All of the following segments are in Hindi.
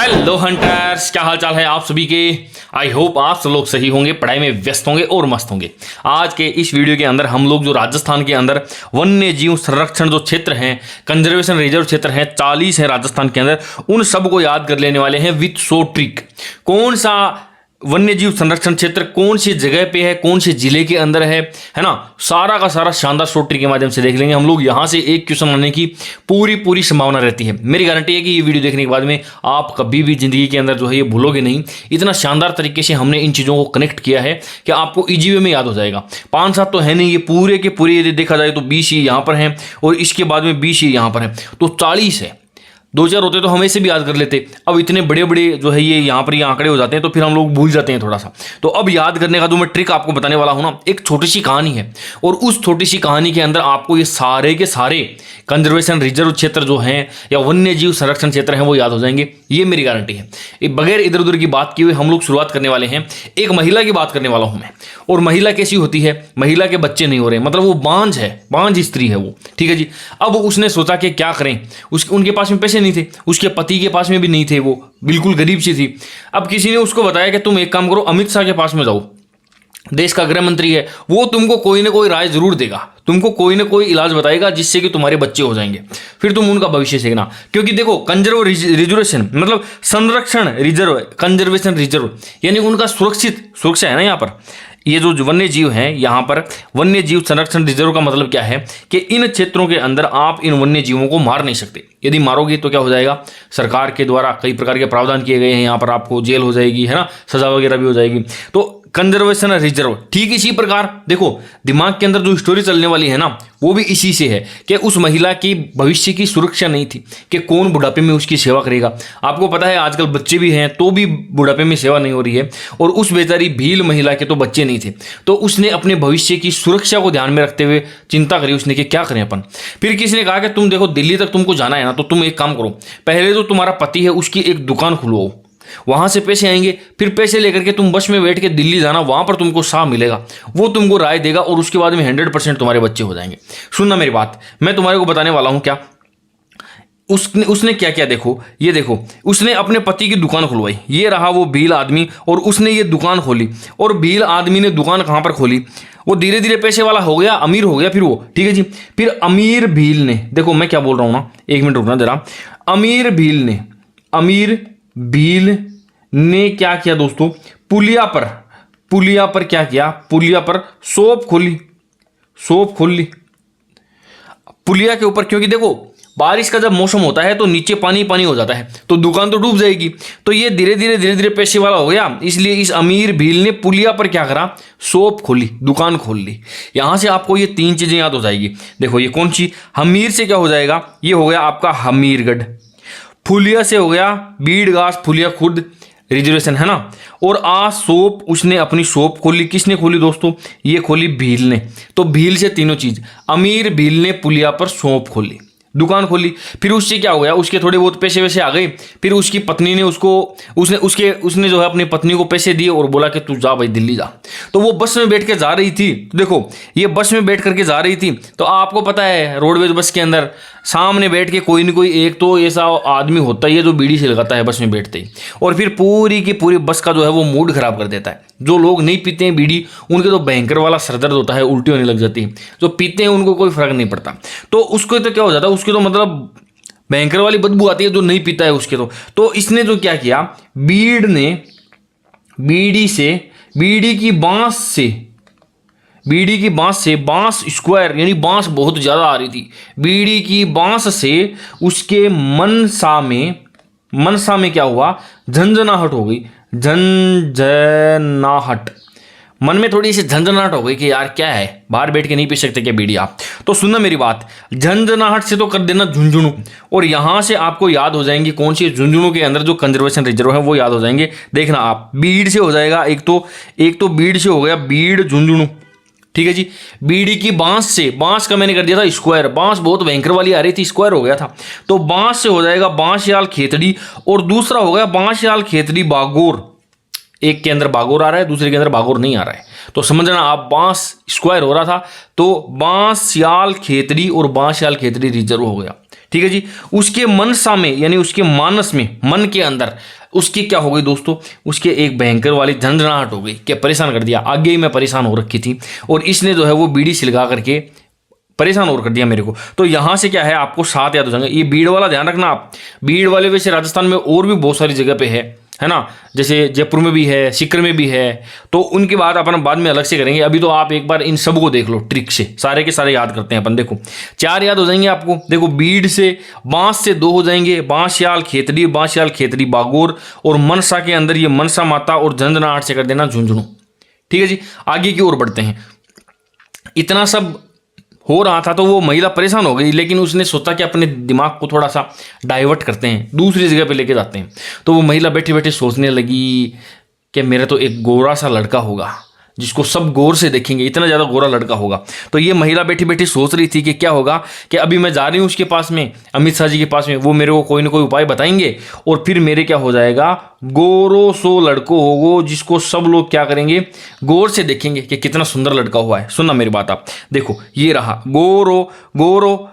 हेलो हंटर्स, क्या हाल चाल है आप सभी के। आई होप आप सब लोग सही होंगे, पढ़ाई में व्यस्त होंगे और मस्त होंगे। आज के इस वीडियो के अंदर हम लोग जो राजस्थान के अंदर वन्य जीव संरक्षण जो क्षेत्र हैं, कंजर्वेशन रिजर्व क्षेत्र हैं, 40 है राजस्थान के अंदर, उन सब को याद कर लेने वाले हैं विथ सो ट्रिक। कौन सा वन्य जीव संरक्षण क्षेत्र कौन सी जगह पे है, कौन से जिले के अंदर है ना, सारा का सारा शानदार शॉर्ट ट्रिक के माध्यम से देख लेंगे हम लोग। यहां से एक क्वेश्चन आने की पूरी संभावना रहती है। मेरी गारंटी है कि ये वीडियो देखने के बाद में आप कभी भी जिंदगी के अंदर जो है ये भूलोगे नहीं। इतना शानदार तरीके से हमने इन चीज़ों को कनेक्ट किया है कि आपको इजी वे में याद हो जाएगा। 5-7 तो है नहीं, ये पूरे के पूरे यदि देखा जाए तो 20 ही यहाँ पर हैं और इसके बाद में 20 ही यहाँ पर हैं, तो 40 है। 2-4 होते तो हम ऐसे भी याद कर लेते। अब इतने बड़े बड़े जो है ये यहाँ पर ये आंकड़े हो जाते हैं तो फिर हम लोग भूल जाते हैं थोड़ा सा। तो अब याद करने का जो मैं ट्रिक आपको बताने वाला हूँ ना, एक छोटी सी कहानी है और उस छोटी सी कहानी के अंदर आपको ये सारे के सारे कंजर्वेशन रिजर्व क्षेत्र जो हैं या वन्य जीव संरक्षण क्षेत्र हैं वो याद हो जाएंगे, ये मेरी गारंटी है। बगैर इधर उधर की बात किए हुए हम लोग शुरुआत करने वाले हैं। एक महिला की बात करने वाला हूं मैं। और महिला कैसी होती है, महिला के बच्चे नहीं हो रहे, मतलब वो बांझ है, बांझ स्त्री है वो, ठीक है जी। अब उसने सोचा कि क्या करें, उनके पास में पैसे नहीं थे, उसके पति के पास में भी नहीं थे, वो बिल्कुल गरीब सी थी। अब किसी ने उसको बताया कि तुम एक काम करो, अमित शाह के पास में जाओ, देश का गृह मंत्री है वो, तुमको कोई ना कोई राय जरूर देगा, तुमको कोई ना कोई इलाज बताएगा जिससे कि तुम्हारे बच्चे हो जाएंगे, फिर तुम उनका भविष्य सीखना। क्योंकि देखो रिजर्वेशन मतलब संरक्षण रिजर्व, कंजर्वेशन रिजर्व यानी उनका सुरक्षा है ना। यहाँ पर ये जो वन्य जीव हैं, यहाँ पर वन्य जीव संरक्षण रिजर्व का मतलब क्या है कि इन क्षेत्रों के अंदर आप इन वन्य जीवों को मार नहीं सकते। यदि मारोगे तो क्या हो जाएगा, सरकार के द्वारा कई प्रकार के प्रावधान किए गए हैं, यहाँ पर आपको जेल हो जाएगी, है ना, सजा वगैरह भी हो जाएगी। तो कंजर्वेशन रिजर्व ठीक इसी प्रकार देखो दिमाग के अंदर जो स्टोरी चलने वाली है ना, वो भी इसी से है कि उस महिला की भविष्य की सुरक्षा नहीं थी कि कौन बुढ़ापे में उसकी सेवा करेगा। आपको पता है आजकल बच्चे भी हैं तो भी बुढ़ापे में सेवा नहीं हो रही है, और उस बेचारी भील महिला के तो बच्चे नहीं थे, तो उसने अपने भविष्य की सुरक्षा को ध्यान में रखते हुए चिंता करी उसने कि क्या करें अपन। फिर किसी ने कहा कि तुम देखो दिल्ली तक तुमको जाना है ना, तो तुम एक काम करो, पहले जो तुम्हारा पति है उसकी एक दुकान खुलवाओ, वहां से पैसे आएंगे, फिर पैसे लेकर के तुम बस में बैठ के दिल्ली जाना, वहां पर तुमको शाह मिलेगा, वो तुमको राय देगा और उसके बाद में 100% तुम्हारे बच्चे हो जाएंगे। सुनना मेरी बात, मैं तुम्हारे को बताने वाला हूं क्या उसने क्या किया। देखो ये देखो, उसने अपने पति की दुकान खुलवाई, ये रहा वो भील आदमी, और उसने ये दुकान खोली। और भील आदमी ने दुकान कहां पर खोली, वो धीरे धीरे पैसे वाला हो गया, अमीर हो गया, फिर वो, ठीक है जी। फिर अमीर भील ने, देखो मैं क्या बोल रहा हूं ना, एक मिनट रुकना जरा। अमीर भील ने क्या किया दोस्तों, पुलिया पर क्या किया, पुलिया पर शॉप खोल ली पुलिया के ऊपर। क्योंकि देखो बारिश का जब मौसम होता है तो नीचे पानी पानी हो जाता है, तो दुकान तो डूब जाएगी। तो ये धीरे धीरे पैसे वाला हो गया, इसलिए इस अमीर भील ने पुलिया पर क्या करा, शॉप खोली, दुकान खोल ली। यहां से आपको ये 3 चीजें याद हो जाएगी। देखो ये कौन सी, हमीर से क्या हो जाएगा, ये हो गया आपका हमीरगढ़, फुलिया से हो गया बीड़गास, फुलिया खुर्द रिजर्वेशन है ना, और शॉप, उसने अपनी शॉप खोली। किसने खोली दोस्तों, ये खोली भील ने। तो भील से तीनों चीज, अमीर भील ने पुलिया पर शॉप खोली, दुकान खोली। फिर उससे क्या हो गया, उसके थोड़े बहुत पैसे वैसे आ गए। फिर उसकी पत्नी ने उसने जो है अपनी पत्नी को पैसे दिए और बोला कि तू जा भाई दिल्ली जा। तो वो बस में बैठ के जा रही थी, देखो ये बस में बैठ करके जा रही थी। तो आपको पता है रोडवेज बस के अंदर सामने बैठ के कोई ना कोई एक तो ऐसा आदमी होता ही है जो बीड़ी से लगाता है बस में बैठते ही, और फिर पूरी की पूरी बस का जो है वो मूड खराब कर देता है। जो लोग नहीं पीते हैं बीड़ी, उनके तो भयंकर वाला सरदर्द होता है, उल्टी होने लग जाती है। जो पीते हैं उनको कोई फर्क नहीं पड़ता, तो उसको तो क्या हो जाता है, उसके तो मतलब भयंकर वाली बदबू आती है जो नहीं पीता है उसके तो इसने जो क्या किया, बीड़ी की बांस स्क्वायर यानी बांस बहुत ज्यादा आ रही थी, बीड़ी की बांस से उसके मनसा में क्या हुआ, झंझनाहट हो गई, झंझनाहट, मन में थोड़ी सी झंझनाहट हो गई कि यार क्या है, बाहर बैठ के नहीं पी सकते क्या बीड़ी आप। तो सुनना मेरी बात, झंझनाहट से तो कर देना झुंझुनू, और यहां से आपको याद हो जाएंगे कौन सी, झुंझुनू के अंदर जो कंजर्वेशन रिजर्व है वो याद हो जाएंगे। देखना आप, बीड़ से हो जाएगा, एक तो बीड़ से हो गया बीड़ झुंझुनू, ठीक है जी। बीड़ी की बांस का मैंने कर दिया था स्क्वायर, बांस बहुत भयंकर वाली आ रही थी, स्क्वायर हो गया था। तो बांस से हो जाएगा बांसयाल खेतड़ी, और दूसरा हो गया बांसयाल खेतड़ी बागोर। एक के अंदर बागोर आ रहा है, दूसरे के अंदर बागोर नहीं आ रहा है, तो समझना आप, बांस स्क्वायर हो रहा था तो बांसयाल खेतड़ी और बांसयाल खेतड़ी रिजर्व हो गया, ठीक है जी। उसके मनसा में यानी उसके मानस में, मन के अंदर उसकी क्या हो गई दोस्तों, उसके एक भयंकर वाली झंझनाहट हो गई कि परेशान कर दिया। आगे ही मैं परेशान हो रखी थी और इसने जो है वो बीड़ी सिलगा करके परेशान और कर दिया मेरे को। तो यहां से क्या है, आपको 7 याद हो जाएंगे। ये बीड़ वाला ध्यान रखना आप। बीड़ वाले वैसे राजस्थान में और भी बहुत सारी जगह पे है ना, जैसे जयपुर में भी है, सीकर में भी है। तो उनकी बात अपन बाद में अलग से करेंगे। अभी तो आप एक बार इन सब को देख लो ट्रिक से, सारे के सारे याद करते हैं अपन। देखो 4 याद हो जाएंगे आपको। देखो बीड़ से, बांस से 2 हो जाएंगे, बांसयाल खेतड़ी बागोर, और मनसा के अंदर ये मनसा माता, और झंझनाहट से कर देना झुंझुनू। ठीक है जी। आगे की ओर बढ़ते हैं। इतना सब हो रहा था तो वो महिला परेशान हो गई, लेकिन उसने सोचा कि अपने दिमाग को थोड़ा सा डाइवर्ट करते हैं, दूसरी जगह पे लेके जाते हैं। तो वो महिला बैठी बैठी सोचने लगी कि मेरा तो एक गोरा सा लड़का होगा जिसको सब गौर से देखेंगे, इतना ज़्यादा गोरा लड़का होगा। तो ये महिला बैठी बैठी सोच रही थी कि क्या होगा कि अभी मैं जा रही हूँ उसके पास में, अमित शाह जी के पास में, वो मेरे को कोई ना कोई उपाय बताएंगे और फिर मेरे क्या हो जाएगा, गोरो सो लड़को होगो जिसको सब लोग क्या करेंगे, गौर से देखेंगे कि कितना सुंदर लड़का हुआ है। सुनना मेरी बात आप, देखो ये रहा गोरो, गोरो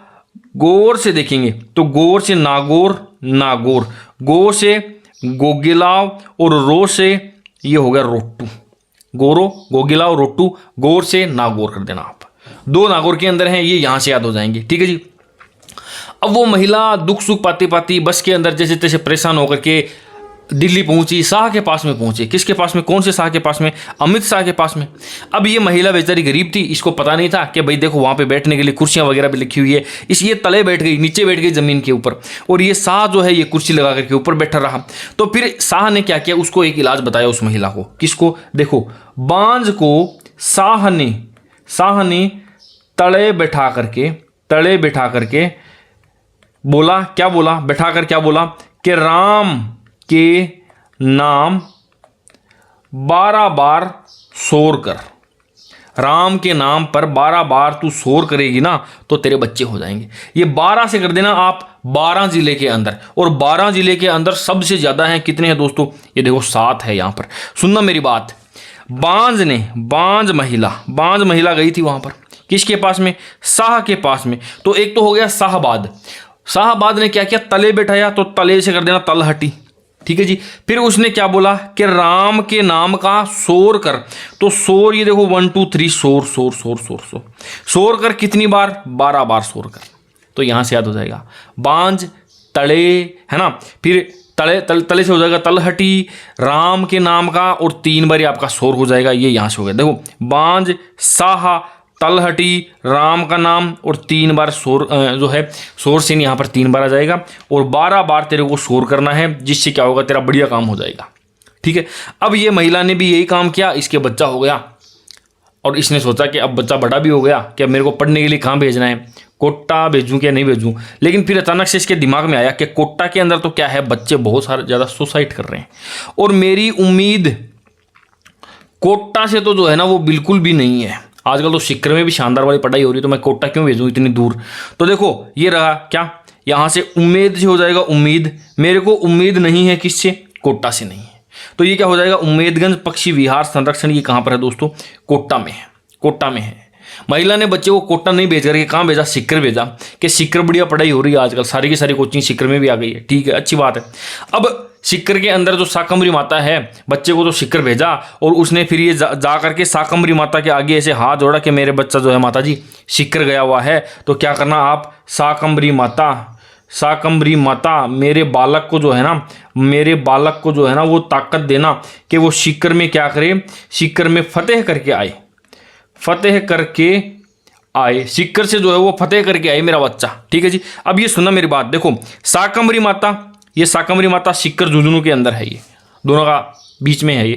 गौर से देखेंगे तो गौर से नागौर, नागौर, गो से गोगिलाव, और रो से ये हो गया रोट्टू। गोरो, गोगिला और रोट्टू, गौर से नागौर कर देना आप। 2 नागौर के अंदर हैं, ये यहां से याद हो जाएंगे। ठीक है जी। अब वो महिला दुख सुख पाती पाती बस के अंदर जैसे तैसे परेशान होकर के दिल्ली पहुंची, शाह के पास में पहुंची। किसके पास में, कौन से शाह के पास में, अमित शाह के पास में। अब ये महिला बेचारी गरीब थी, इसको पता नहीं था कि भाई देखो वहां पे बैठने के लिए कुर्सियां वगैरह भी लिखी हुई है। ये तले बैठ गई, नीचे बैठ गई जमीन के ऊपर, और ये शाह जो है ये कुर्सी लगा करके ऊपर बैठा रहा। तो फिर शाह ने क्या किया, उसको एक इलाज बताया उस महिला को। किसको, देखो बांझ को शाह ने तले बैठा करके बोला, क्या बोला, बैठा कर क्या बोला कि राम के नाम 12 बार शोर कर। राम के नाम पर 12 बार तू शोर करेगी ना तो तेरे बच्चे हो जाएंगे। ये 12 से कर देना आप 12 जिले के अंदर, और 12 जिले के अंदर सबसे ज्यादा हैं, कितने हैं दोस्तों, ये देखो 7 है यहां पर। सुनना मेरी बात। बांझ महिला गई थी वहां पर, किसके पास में, शाह के पास में। तो एक तो हो गया शाहबाद ने क्या किया, तले बैठाया, तो तले से कर देना तलहटी। ठीक है जी। फिर उसने क्या बोला कि राम के नाम का शोर कर, तो शोर ये देखो 1 2 3 शोर कर कितनी बार, 12 बार शोर कर। तो यहां से याद हो जाएगा बांझ तले, है ना। फिर तले से हो जाएगा तलहटी, राम के नाम का, और 3 बार आपका शोर हो जाएगा। ये यहां से हो गया, देखो बांझ, शाह, तलहटी, राम का नाम, और 3 बार शोर जो है शोर से यहाँ पर 3 बार आ जाएगा, और 12 बार तेरे को शोर करना है, जिससे क्या होगा, तेरा बढ़िया काम हो जाएगा। ठीक है। अब ये महिला ने भी यही काम किया, इसके बच्चा हो गया, और इसने सोचा कि अब बच्चा बड़ा भी हो गया कि अब मेरे को पढ़ने के लिए कहाँ भेजना है, कोटा भेजूं क्या नहीं भेजूं। लेकिन फिर अचानक से इसके दिमाग में आया कि कोटा के अंदर तो क्या है, बच्चे बहुत सारे ज़्यादा सुसाइड कर रहे हैं, और मेरी उम्मीद कोटा से तो जो है ना वो बिल्कुल भी नहीं है। आजकल तो सीकर में भी शानदार वाली पढ़ाई हो रही है, तो मैं कोटा क्यों भेजूं इतनी दूर। तो देखो ये रहा क्या, यहां से उम्मीद से हो जाएगा उम्मीद, मेरे को उम्मीद नहीं है किससे, कोटा से नहीं है। तो ये क्या हो जाएगा, उम्मेदगंज पक्षी विहार संरक्षण, ये कहां पर है दोस्तों, कोटा में है। महिला ने बच्चे को कोटा नहीं भेज करके कहाँ भेजा, सीकर भेजा, कि सीकर बढ़िया पढ़ाई हो रही है आजकल, सारी की सारी कोचिंग सीकर में भी आ गई है। ठीक है, अच्छी बात है। अब सीकर के अंदर जो शाकंभरी माता है, बच्चे को तो सीकर भेजा, और उसने फिर ये जा करके शाकंभरी माता के आगे ऐसे हाथ जोड़ा कि मेरे बच्चा जो है माता जी सीकर गया हुआ है, तो क्या करना आप, शाकंभरी माता मेरे बालक को जो है ना वो ताकत देना कि वो सीकर में क्या करे, सीकर में फतेह करके आए, सीकर से जो है वो फतेह करके आए मेरा बच्चा। ठीक है जी। अब ये सुनना मेरी बात, देखो शाकंभरी माता सीकर झुंझुनू के अंदर है, ये दोनों का बीच में है।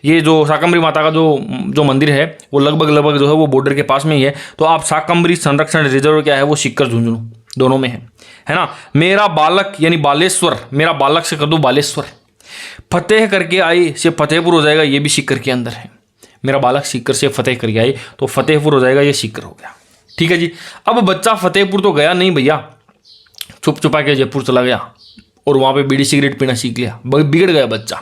ये जो शाकंभरी माता का जो मंदिर है वो लगभग जो है वो बॉर्डर के पास में ही है। तो आप शाकंभरी संरक्षण रिजर्व क्या है वो सीकर झुंझुनू दोनों में है ना। मेरा बालक यानी बालेश्वर, मेरा बालक से कर दो बालेश्वर, फतेह करके आए से फतेहपुर हो जाएगा, ये भी सीकर के अंदर है। मेरा बालक सीकर से फतेह करके आए तो फतेहपुर हो जाएगा, ये सीकर हो गया। ठीक है जी। अब बच्चा फतेहपुर तो गया नहीं भैया, छुप छुपा के जयपुर चला गया और वहां पे बीड़ी सिगरेट पीना सीख लिया, बिगड़ गया बच्चा।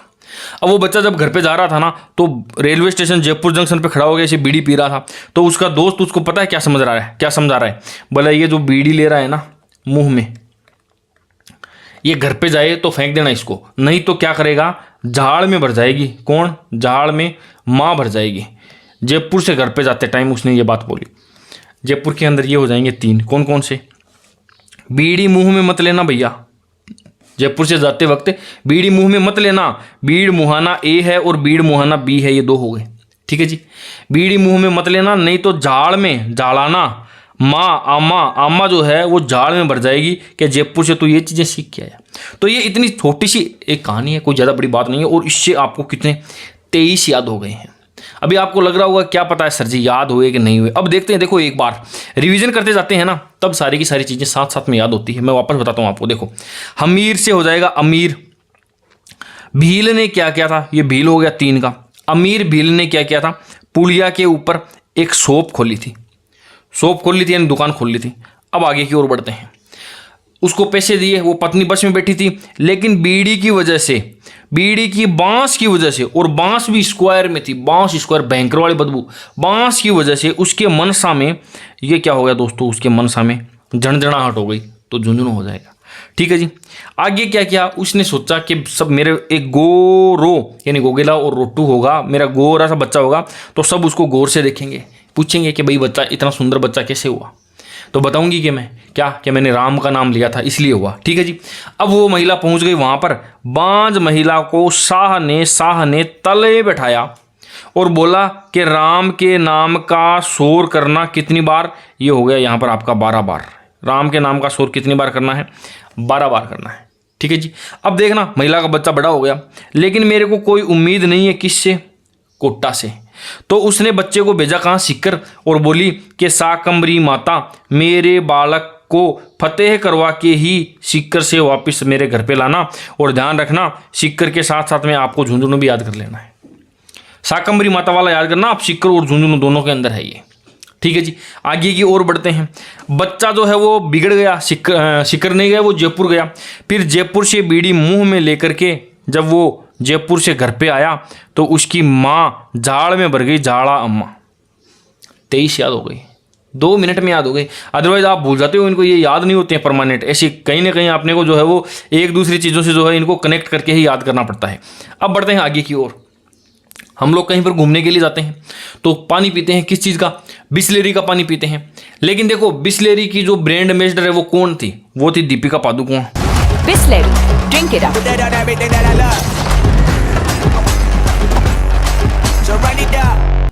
अब वो बच्चा जब घर पे जा रहा था ना, तो रेलवे स्टेशन जयपुर जंक्शन पे खड़ा हो गया, ऐसे बीड़ी पी रहा था। तो उसका दोस्त उसको पता है क्या समझा रहा है, बोला ये जो बीड़ी ले रहा है ना मुंह में, ये घर पे जाए तो फेंक देना इसको, नहीं तो क्या करेगा, झाड़ में भर जाएगी। कौन? झाड़ में माँ भर जाएगी। जयपुर से घर पे जाते टाइम उसने ये बात बोली। जयपुर के अंदर ये हो जाएंगे 3, कौन कौन से? बीड़ी मुंह में मत लेना भैया, जयपुर से जाते वक्त बीड़ी मुंह में मत लेना। बीड़ मुहाना ए है और बीड़ मुहाना बी है, ये 2 हो गए, ठीक है जी। बीड़ी मुंह में मत लेना, नहीं तो झाड़ में झाड़ाना। माँ आमा, आमा जो है वो झाड़ में भर जाएगी कि जयपुर से तो ये चीज़ें सीख के आया। तो ये इतनी छोटी सी एक कहानी है, कोई ज़्यादा बड़ी बात नहीं है, और इससे आपको कितने 23 याद हो गए हैं। अभी आपको लग रहा होगा क्या पता है सर जी याद हुए कि नहीं हुए। अब देखते हैं, देखो एक बार रिवीजन करते जाते हैं ना, तब सारी की सारी चीज़ें साथ साथ में याद होती है। मैं वापस बताता हूँ आपको। देखो हमीर से हो जाएगा अमीर। भील ने क्या किया था, ये भील हो गया 3 का। अमीर भील ने क्या किया था, पुलिया के ऊपर एक शॉप खोली थी। शॉप खोल ली थी यानी दुकान खोल ली थी। अब आगे की ओर बढ़ते हैं। उसको पैसे दिए, वो पत्नी बस में बैठी थी, लेकिन बीड़ी की वजह से, बीड़ी की बांस की वजह से, और बांस भी स्क्वायर में थी, बांस स्क्वायर, भयंकर वाली बदबू, बांस की वजह से उसके मनसा में ये क्या हो गया दोस्तों, उसके मनसा में झंझनाहट हो गई, तो झुंझुन हो जाएगा। ठीक है जी। आगे क्या किया, उसने सोचा कि सब मेरे एक गोरो यानी गोगेला और रोटू होगा, मेरा गोरा सा बच्चा होगा, तो सब उसको गौर से देखेंगे, पूछेंगे कि भाई बच्चा, इतना सुंदर बच्चा कैसे हुआ। तो बताऊंगी कि मैं क्या, कि मैंने राम का नाम लिया था इसलिए हुआ। ठीक है जी। अब वो महिला पहुंच गई वहां पर। बांझ महिला को शाह ने तले बैठाया और बोला कि राम के नाम का शोर करना कितनी बार, ये हो गया यहाँ पर आपका 12 बार। राम के नाम का शोर कितनी बार करना है, 12 बार करना है। ठीक है जी। अब देखना, महिला का बच्चा बड़ा हो गया, लेकिन मेरे को कोई उम्मीद नहीं है, किससे, कोट्टा से। तो उसने बच्चे को भेजा कहाँ, सिक्कर, और बोली कि साकंबरी माता मेरे बालक को फतेह करवा के ही सिक्कर से वापस मेरे घर पे लाना, और ध्यान रखना सिक्कर के साथ साथ में आपको झुंझुनू भी याद कर लेना है। साकंबरी माता वाला याद करना आप, सिक्कर और झुंझुनू दोनों के अंदर है ये। ठीक है जी। आगे की ओर बढ़ते हैं। बच्चा जो है वो बिगड़ गया, सिक्कर नहीं गया, वो जयपुर गया। फिर जयपुर से बीड़ी मुंह में लेकर के जब वो जयपुर से घर पे आया तो उसकी माँ झाड़ में भर गई, झाड़ा अम्मा। 23 याद हो गई, 2 मिनट में याद हो गई। अदरवाइज आप भूल जाते हो, इनको ये याद नहीं होते हैं परमानेंट। ऐसे कहीं ना कहीं आपने को जो है वो एक दूसरी चीज़ों से जो है इनको कनेक्ट करके ही याद करना पड़ता है। अब बढ़ते हैं आगे की ओर। हम लोग कहीं पर घूमने के लिए जाते हैं तो पानी पीते हैं, किस चीज़ का, बिस्लेरी का पानी पीते हैं। लेकिन देखो बिस्लेरी की जो ब्रांड एम्बेसडर है वो कौन थी, वो थी Deepika Padukone. Bisleri, drink it up.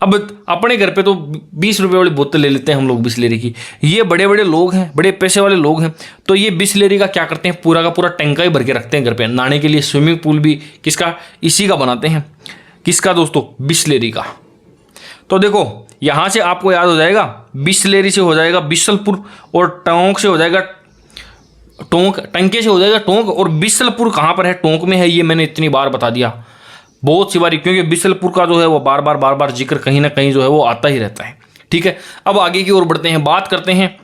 अब अपने घर पे तो 20 रुपए वाली बोतल ले लेते हैं हम लोग बिस्लेरी की। ये बड़े बड़े लोग हैं, बड़े पैसे वाले लोग हैं, तो ये बिस्लेरी का क्या करते हैं, पूरा का पूरा टंका ही भर के रखते हैं घर पे। नहाने के लिए स्विमिंग पूल भी किसका, इसी का बनाते हैं। किसका दोस्तों, बिस्लेरी का। तो देखो यहाँ से आपको याद हो जाएगा, बिस्लेरी से हो जाएगा बिसलपुर, और टोंक से हो जाएगा टोंक, टंके से हो जाएगा टोंक, और बिसलपुर कहाँ पर है, टोंक में है। ये मैंने इतनी बार बता दिया, बहुत सी बारी, क्योंकि बिसलपुर का जो है वो बार बार जिक्र कहीं ना कहीं जो है वो आता ही रहता है। ठीक है। अब आगे की ओर बढ़ते हैं, बात करते हैं।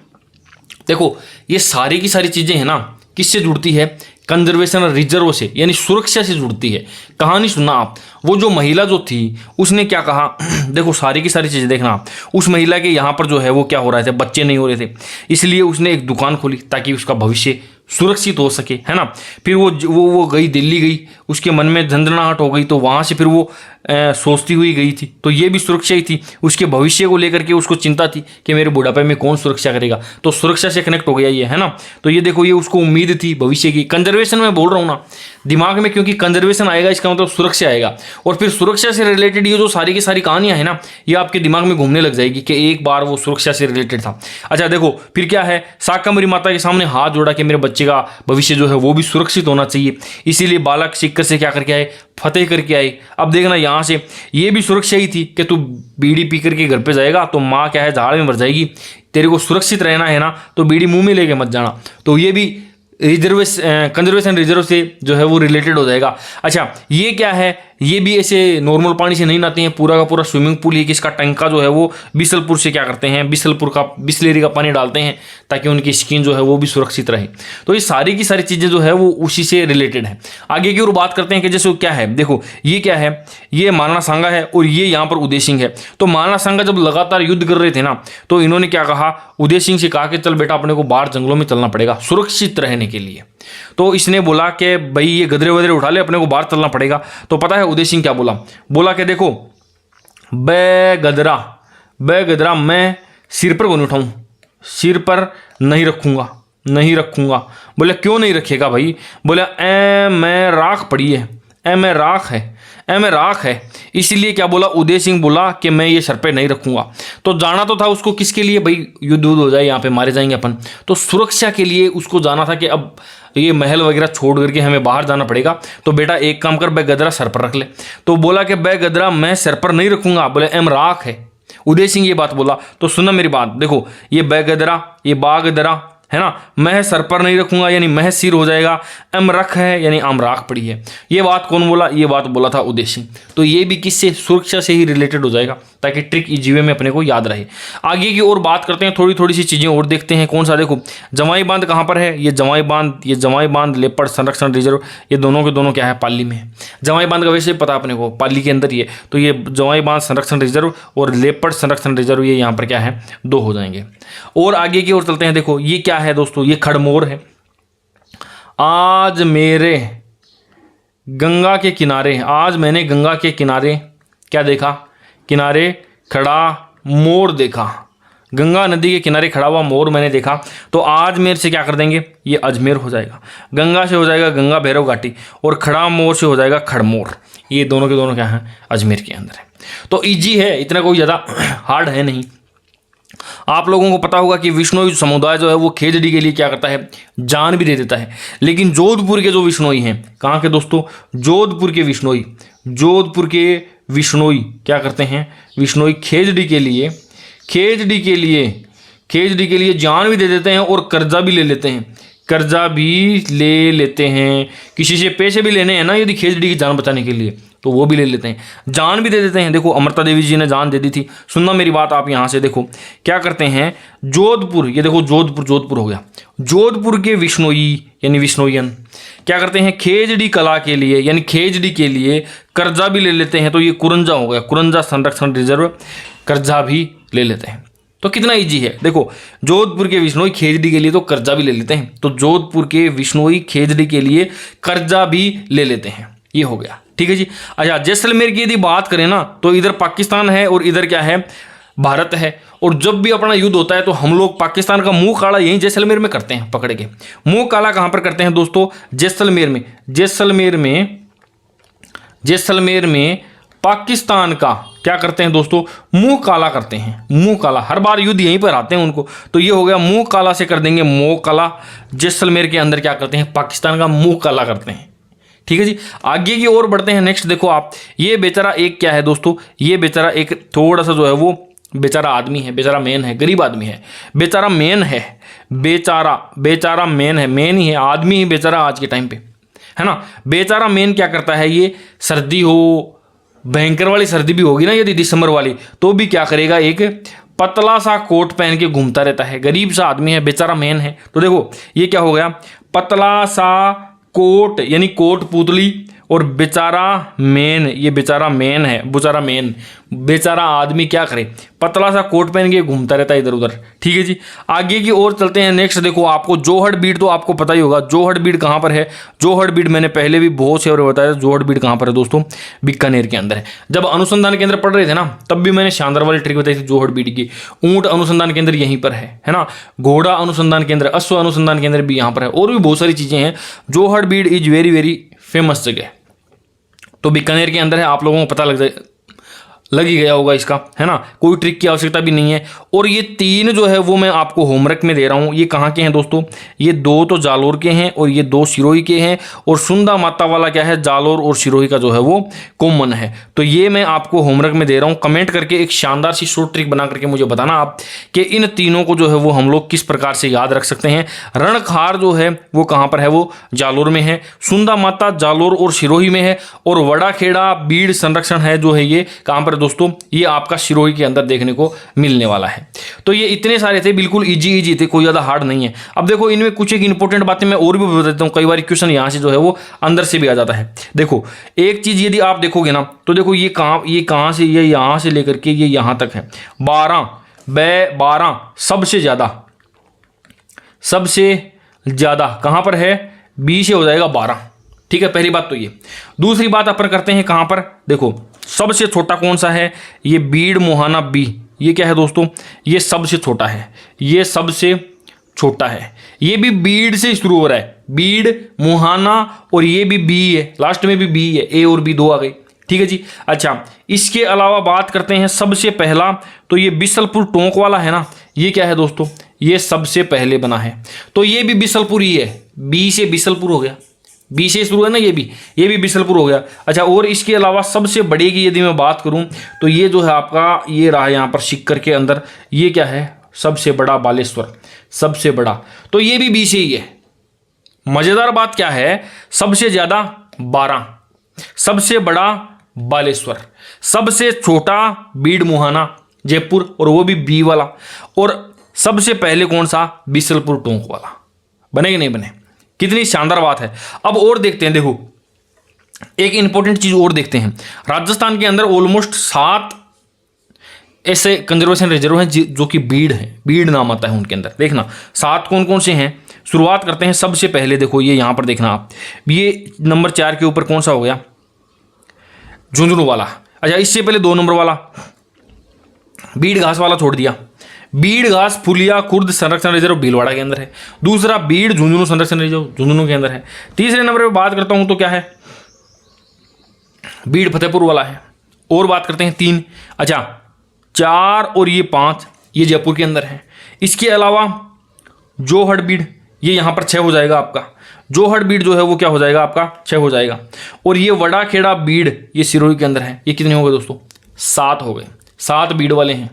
देखो ये सारी की सारी चीज़ें हैं ना, किससे जुड़ती है, कंजर्वेशन और रिजर्व से, यानी सुरक्षा से जुड़ती है। कहानी सुनना आप, वो जो महिला जो थी उसने क्या कहा, देखो सारी की सारी चीज़ें देखना आप। उस महिला के यहाँ पर जो है वो क्या हो रहे थे, बच्चे नहीं हो रहे थे, इसलिए उसने एक दुकान खोली ताकि उसका भविष्य सुरक्षित हो सके, है ना। फिर वो गई, दिल्ली गई, उसके मन में झंझनाहट हो गई, तो वहाँ से फिर वो सोचती हुई गई थी, तो ये भी सुरक्षा ही थी। उसके भविष्य को लेकर के उसको चिंता थी कि मेरे बुढ़ापे में कौन सुरक्षा करेगा, तो सुरक्षा से कनेक्ट हो गया ये, है ना। तो ये देखो, ये उसको उम्मीद थी भविष्य की। कंजर्वेशन में बोल रहा हूँ ना, दिमाग में क्योंकि कंजर्वेशन आएगा इसका मतलब सुरक्षा आएगा, और फिर सुरक्षा से रिलेटेड ये जो सारी की सारी कहानियां है ना, ये आपके दिमाग में घूमने लग जाएगी कि एक बार वो सुरक्षा से रिलेटेड था। अच्छा देखो फिर क्या है, साकंबरी माता के सामने हाथ जोड़ा कि मेरे बच्चे का भविष्य जो है वो भी सुरक्षित होना चाहिए, इसीलिए बालक सिक्कर से क्या करके आए, फतेह करके आए। अब देखना यहाँ से ये भी सुरक्षा ही थी कि तू बीड़ी पी करके घर पे जाएगा तो माँ क्या है, झाड़ में मर जाएगी। तेरे को सुरक्षित रहना है ना, तो बीड़ी मुंह में लेके मत जाना। तो ये भी कंजर्वेशन रिजर्व से जो है वो रिलेटेड हो जाएगा। अच्छा ये क्या है, ये भी ऐसे नॉर्मल पानी से नहीं नहाते हैं, पूरा का पूरा स्विमिंग पूल ही किसका, टंका जो है वो बिसलपुर से क्या करते हैं, बिसलपुर का बिस्लेरी का पानी डालते हैं ताकि उनकी स्किन जो है वो भी सुरक्षित रहे। तो ये सारी की सारी चीज़ें जो है वो उसी से रिलेटेड है। आगे की ओर बात करते हैं कि जैसे क्या है, देखो ये क्या है, ये मालना सांगा है और ये यहाँ पर उदय सिंह है। तो मालना सांगा जब लगातार युद्ध कर रहे थे ना, तो इन्होंने क्या कहा, उदय सिंह से कहा कि चल बेटा अपने को बाहर जंगलों में चलना पड़ेगा सुरक्षित रहने करने के लिए। तो इसने बोला कि भाई ये गदरे वदरे उठा ले, अपने को बाहर चलना पड़ेगा। तो पता है उदय सिंह क्या बोला? बोला कि देखो बे गदरा मैं सिर पर को नहीं उठाऊं, सिर पर नहीं रखूंगा। बोले क्यों नहीं रखेगा भाई? बोला ए मैं राख पड़ी है, ए मैं राख है। इसीलिए क्या बोला उदय सिंह? बोला कि मैं ये सर पे नहीं रखूंगा। तो जाना तो था उसको किसके लिए भाई? युद्ध हो जाए, यहाँ पे मारे जाएंगे अपन, तो सुरक्षा के लिए उसको जाना था कि अब ये महल वगैरह छोड़ करके हमें बाहर जाना पड़ेगा। तो बेटा एक काम कर, बे गदरा सर पर रख ले। तो बोला कि बे गदरा मैं सर पर नहीं रखूंगा। बोले एम राख है। उदय सिंह ये बात बोला तो सुनना मेरी बात, देखो ये बे गदरा, ये बा गदरा है ना, मैं सर पर नहीं रखूंगा यानी मैं सिर हो जाएगा, एम रख है यानी आम राख पड़ी है। ये बात कौन बोला? ये बात बोला था उदय सिंह। तो ये भी किससे? सुरक्षा से ही रिलेटेड हो जाएगा, ताकि ट्रिक जीवे में अपने को याद रहे। आगे की और बात करते हैं, थोड़ी सी चीजें और देखते हैं। कौन सा? देखो जवाई बांध कहाँ पर है? ये जवाई बांध लेपर्ड संरक्षण रिजर्व, ये दोनों के दोनों क्या है? पाली में है। जवाई बांध का वैसे पता अपने को पाली के अंदर ही है। तो ये जवाई बांध संरक्षण रिजर्व और लेपर्ड संरक्षण रिजर्व ये यहाँ पर क्या है? दो हो जाएंगे। और आगे की ओर चलते हैं। देखो ये क्या है दोस्तों? ये खड़मोर है। आज मेरे गंगा के किनारे, आज मैंने गंगा के किनारे क्या देखा? किनारे खड़ा मोर देखा। गंगा नदी के किनारे खड़ा हुआ मोर मैंने देखा। तो आज मेरे से क्या कर देंगे? ये अजमेर हो जाएगा। गंगा से हो जाएगा गंगा भैरव घाटी, और खड़ा मोर से हो जाएगा खड़मोर। ये दोनों के दोनों क्या है? अजमेर के अंदर है। तो इजी है, इतना कोई ज़्यादा हार्ड है नहीं। आप लोगों को पता होगा कि विश्नोई समुदाय जो है वो खेजड़ी के लिए क्या करता है? जान भी दे देता है। लेकिन जोधपुर के जो विश्नोई हैं, कहाँ के दोस्तों? जोधपुर के विश्नोई क्या करते हैं? विश्नोई खेजड़ी के लिए जान भी दे देते हैं और कर्जा भी ले लेते हैं। किसी से पैसे भी लेने हैं ना यदि खेजड़ी की जान बचाने के लिए, तो वो भी ले लेते हैं, जान भी दे देते हैं। देखो अमृता देवी जी ने जान दे दी थी। सुनना मेरी बात आप यहाँ से, देखो क्या करते हैं? जोधपुर, ये देखो जोधपुर हो गया। जोधपुर के विश्नोई यानी विश्नोईयन क्या करते हैं? खेजड़ी कला के लिए यानी खेजड़ी के लिए कर्जा भी ले लेते हैं। तो ये कुरंजा हो गया, कुरंजा संरक्षण रिजर्व, कर्जा भी ले लेते हैं। तो कितना इजी है। देखो जोधपुर के विश्नोई खेजड़ी के लिए तो कर्जा भी ले लेते हैं, तो जोधपुर के विश्नोई खेजड़ी के लिए कर्जा भी ले लेते हैं। ये हो गया, ठीक है जी। अच्छा जैसलमेर की यदि बात करें ना, तो इधर पाकिस्तान है और इधर क्या है? भारत है। और जब भी अपना युद्ध होता है तो हम लोग पाकिस्तान का मुंह काला यहीं जैसलमेर में करते हैं, पकड़ के। मुंह काला कहां पर करते हैं दोस्तों? जैसलमेर में पाकिस्तान का क्या करते हैं दोस्तों? मुंह काला करते हैं। मुंह काला, हर बार युद्ध यहीं पर आते हैं उनको। तो ये हो गया मुंह काला से कर देंगे मुंह काला। जैसलमेर के अंदर क्या करते हैं? पाकिस्तान का मुंह काला करते हैं, ठीक है जी। आगे की ओर बढ़ते हैं। नेक्स्ट देखो आप, ये बेचारा एक क्या है दोस्तों? ये बेचारा एक थोड़ा सा जो है वो बेचारा आदमी है, बेचारा मेन है, गरीब आदमी है, बेचारा मेन ही है, आदमी ही बेचारा आज के टाइम पे, है ना। बेचारा मेन क्या करता है? ये सर्दी हो, भयंकर वाली सर्दी भी होगी ना यदि दिसंबर वाली, तो भी क्या करेगा? एक पतला सा कोट पहन के घूमता रहता है। गरीब सा आदमी है, बेचारा मेन है। तो देखो ये क्या हो गया? पतला सा कोट यानी कोट पुतली, और बेचारा मेन, ये बेचारा मेन है, बेचारा आदमी क्या करे? पतला सा कोट पहन के घूमता रहता है इधर उधर, ठीक है जी। आगे की ओर चलते हैं। नेक्स्ट देखो आपको जोहड़बीड़, तो आपको पता ही होगा जोहड़बीड़ कहाँ पर है। जोहड़बीड़ मैंने पहले भी बहुत से और बताया। जोहड़बीड़ कहाँ पर है दोस्तों? बीकानेर के अंदर है। जब अनुसंधान केंद्र पढ़ रहे थे ना, तब भी मैंने शानदार वाली ट्रिक बताई थी जोहड़बीड़ की। ऊंट अनुसंधान केंद्र यहीं पर है ना। घोड़ा अनुसंधान केंद्र, अश्व अनुसंधान केंद्र भी यहाँ पर है, और भी बहुत सारी चीजें हैं। जोहड़बीड़ इज वेरी वेरी फेमस जगह, तो बीकानेर के अंदर है। आप लोगों को पता लग ही गया होगा इसका, है ना। कोई ट्रिक की आवश्यकता भी नहीं है। और ये तीन जो है वो मैं आपको होमवर्क में दे रहा हूँ। ये कहाँ के हैं दोस्तों? ये दो तो जालोर के हैं और ये दो सिरोही के हैं, और सुंदा माता वाला क्या है? जालोर और सिरोही का जो है वो कॉमन है। तो ये मैं आपको होमवर्क में दे रहा हूँ। कमेंट करके एक शानदार सी शॉर्ट ट्रिक बना करके मुझे बताना आप कि इन तीनों को जो है वो हम लोग किस प्रकार से याद रख सकते हैं। रणखार जो है वो कहाँ पर है? वो जालोर में है। सुंदा माता जालोर और सिरोही में है। और वड़ाखेड़ा बीड़ संरक्षण है जो है ये कहाँ पर दोस्तों? ये आपका सिरोही के अंदर देखने को मिलने वाला है। तो ये इतने सारे थे, बिल्कुल इजी थे, कोई ज्यादा हार्ड नहीं है। अब देखो इनमें कुछ एक इंपॉर्टेंट बातें मैं और भी बता देता हूँ। कई बार क्वेश्चन यहाँ से जो है वो अंदर से भी आ जाता है। देखो एक चीज यदि आप देखोगे ना, तो देखो ये कहाँ से, ये यहाँ से लेकर के ये यहाँ तक है। 12 सबसे ज़्यादा कहाँ पर है, बी से हो जाएगा 12। ठीक है, पहली बात तो ये। दूसरी बात अपन करते हैं कहाँ पर, देखो सबसे छोटा कौन सा है, ये बीड़ मुहाना बी, ये क्या है दोस्तों, ये सबसे छोटा है, ये सबसे छोटा है, ये भी बीड़ से शुरू हो रहा है, बीड़ मुहाना, और ये भी बी है, लास्ट में भी बी है, ए और बी दो आ गई। ठीक है जी। अच्छा, इसके अलावा बात करते हैं सबसे पहला, तो ये बिसलपुर टोंक वाला है ना, ये क्या है दोस्तों, ये सबसे पहले बना है, तो ये भी बिसलपुर ही है, बी से बिसलपुर हो गया, बी से शुरू है ना, ये भी बिसलपुर हो गया। अच्छा, और इसके अलावा सबसे बड़े की यदि मैं बात करूं तो ये जो है आपका, ये रहा यहाँ पर सिक्कर के अंदर, ये क्या है, सबसे बड़ा बालेश्वर, सबसे बड़ा, तो ये भी बी से ही है। मजेदार बात क्या है, सबसे ज्यादा 12, सबसे बड़ा बालेश्वर, सबसे छोटा बीड़ मुहाना जयपुर, और वो भी बी वाला, और सबसे पहले कौन सा, बिसलपुर टोंक वाला। बने कि नहीं बने, कितनी शानदार बात है। अब और देखते हैं, देखो एक इंपॉर्टेंट चीज और देखते हैं, राजस्थान के अंदर ऑलमोस्ट 7 ऐसे कंजर्वेशन रिजर्व हैं जो कि बीड़ है, बीड़ नाम आता है उनके अंदर। देखना 7 कौन कौन से हैं, शुरुआत करते हैं सबसे पहले, देखो ये यहां पर देखना आप, ये नंबर 4 के ऊपर कौन सा हो गया, झुंझुनू वाला। अच्छा, इससे पहले 2 नंबर वाला बीड़ घास वाला छोड़ दिया, बीड़ घास फुलिया खुर्द संरक्षण रिजर्व भीलवाड़ा के अंदर है। दूसरा बीड़ झुंझुनू संरक्षण रिजर्व झुंझुनू के अंदर है। तीसरे नंबर पे बात करता हूं तो क्या है, बीड़ फतेहपुर वाला है। और बात करते हैं 3, अच्छा 4 और ये 5, ये जयपुर के अंदर है। इसके अलावा जोहड़ बीड़, ये यहां पर 6 हो जाएगा आपका, जोहड़ बीड़ जो है वो क्या हो जाएगा आपका, 6 हो जाएगा। और ये वड़ाखेड़ा बीड़, ये सिरोही के अंदर है, ये कितने हो गए दोस्तों, 7 हो गए, 7 बीड़ वाले हैं।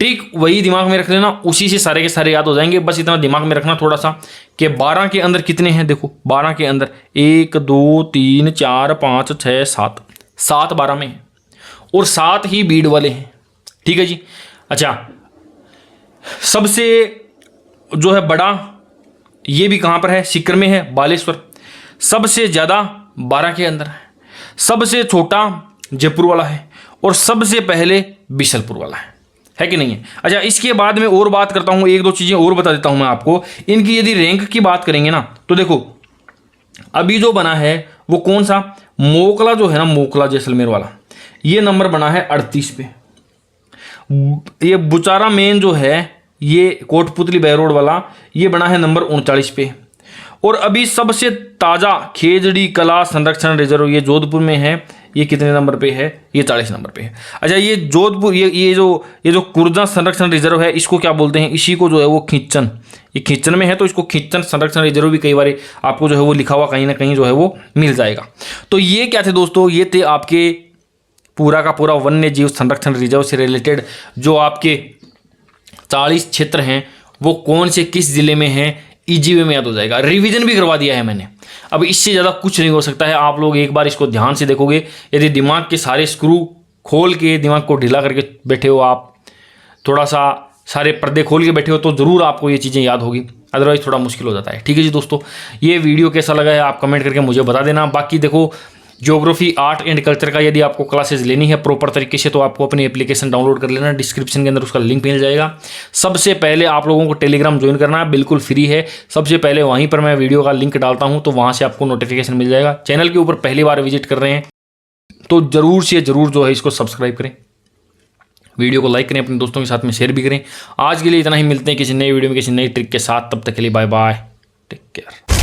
ट्रिक वही दिमाग में रख लेना, उसी से सारे के सारे याद हो जाएंगे। बस इतना दिमाग में रखना थोड़ा सा कि 12 के अंदर कितने हैं, देखो 12 के अंदर 1 2 3 4 5 6 7, 7 12 में है, और 7 ही बीड़ वाले हैं। ठीक है जी। अच्छा, सबसे जो है बड़ा, ये भी कहाँ पर है, सिक्कर में है, बालेश्वर। सबसे ज़्यादा 12 के अंदर है, सबसे छोटा जयपुर वाला है, और सबसे पहले बिसलपुर वाला है कि नहीं है। अच्छा, इसके बाद में और बात करता हूँ, 1 2 चीज़ें और बता देता हूँ मैं आपको। इनकी यदि रैंक की बात करेंगे ना, तो देखो अभी जो बना है वो कौन सा, मोकला जो है ना, मोकला जैसलमेर वाला, ये नंबर बना है 38 पे। ये बुचारा मेन जो है, ये कोटपुतली बैरोड वाला, ये बना है नंबर 39 पे। और अभी सबसे ताज़ा खेजड़ी कला संरक्षण रिजर्व, ये जोधपुर में है, ये कितने नंबर पे है, ये 40 नंबर पे है। अच्छा, ये जोधपुर, ये जो कुर्जा संरक्षण रिजर्व है, इसको क्या बोलते हैं, इसी को जो है वो खींचन, ये खींचन में है तो इसको खींचन संरक्षण रिजर्व भी कई बार आपको जो है वो लिखा हुआ कहीं ना कहीं जो है वो मिल जाएगा। तो ये क्या थे दोस्तों, ये थे आपके पूरा का पूरा वन्य जीव संरक्षण रिजर्व से रिलेटेड जो आपके 40 क्षेत्र हैं, वो कौन से किस जिले में हैं, इजी वे में याद हो जाएगा। रिवीजन भी करवा दिया है मैंने, अब इससे ज़्यादा कुछ नहीं हो सकता है। आप लोग एक बार इसको ध्यान से देखोगे, यदि दिमाग के सारे स्क्रू खोल के दिमाग को ढीला करके बैठे हो आप, थोड़ा सा सारे पर्दे खोल के बैठे हो, तो ज़रूर आपको ये चीज़ें याद होगी, अदरवाइज थोड़ा मुश्किल हो जाता है। ठीक है जी दोस्तों, ये वीडियो कैसा लगा है आप कमेंट करके मुझे बता देना। बाकी देखो, ज्योग्राफी आर्ट एंड कल्चर का यदि आपको क्लासेस लेनी है प्रॉपर तरीके से, तो आपको अपनी एप्लीकेशन डाउनलोड कर लेना, डिस्क्रिप्शन के अंदर उसका लिंक मिल जाएगा। सबसे पहले आप लोगों को टेलीग्राम ज्वाइन करना है, बिल्कुल फ्री है। सबसे पहले वहीं पर मैं वीडियो का लिंक डालता हूं, तो वहां से आपको नोटिफिकेशन मिल जाएगा। चैनल के ऊपर पहली बार विजिट कर रहे हैं तो जरूर से जरूर जो है इसको सब्सक्राइब करें, वीडियो को लाइक करें, अपने दोस्तों के साथ में शेयर भी करें। आज के लिए इतना ही, मिलते हैं किसी नई वीडियो में किसी नई ट्रिक के साथ, तब तक के लिए बाय बाय, टेक केयर।